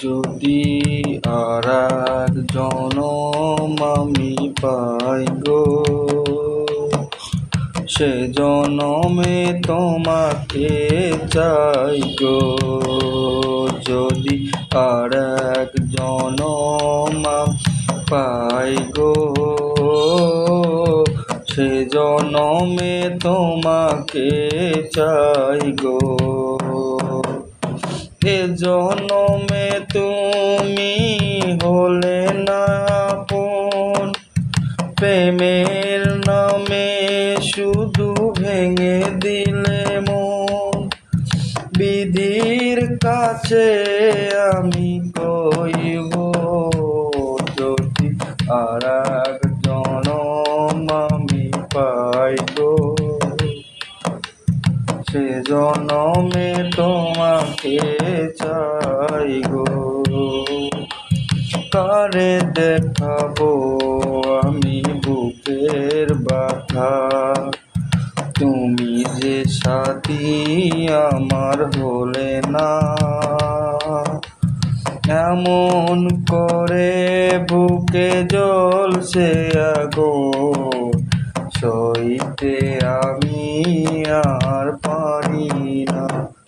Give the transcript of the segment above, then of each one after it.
যদি আর জনম আমি পাই গো, সে জনমে তোমাকে চাই গো। যদি আর জনম পাই গো, সে জনমে তোমাকে চাই গো। এ জনমে তুমি হলে না আপন, প্রেমের নামে শুধু ভেঙে দিলে মন। বিধির কাছে আমি কইব, যদি আর জনম আমি পাই গো, সে জনমে তোমাকে চাই গো। কারে দেখাবো আমি বুকের ব্যথা, তুমি যে সাথী আমার হলে না। এমন করে বুকে জ্বলছে আগুন, সইতে আমি আর পারি না।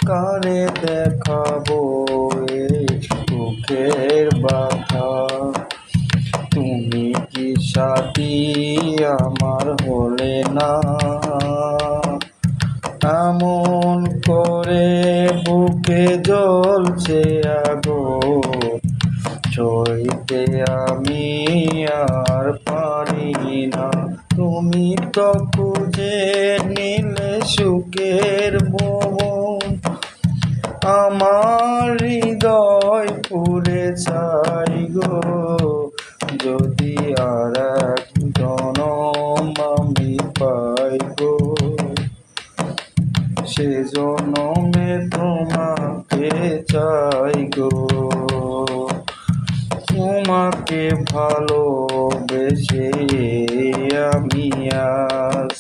কারে দেখাবো এই বুকের ব্যথা, তুমি কি সাথী আমার হলে না। এমন করে বুকে জ্বলছে আগুন, সইতে আমি আর পারি না। তুমি তো খুঁজে নিলে সুখের ভুবন, আমার হৃদয় পুড়ে ছাই গো। যদি আর জনম আমি পাই গো, সে জনমে তোমাকে চাই গো। তোমাকে ভালোবেসে আমি আজ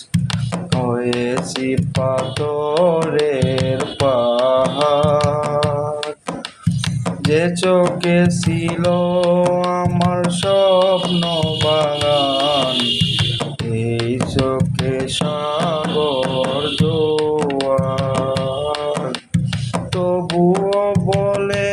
হয়েছি পাথরের পাহাড়। যে চোখে ছিল আমার স্বপ্ন বাগান, এই চোখে সাগর জোয়ার। তবুও বলে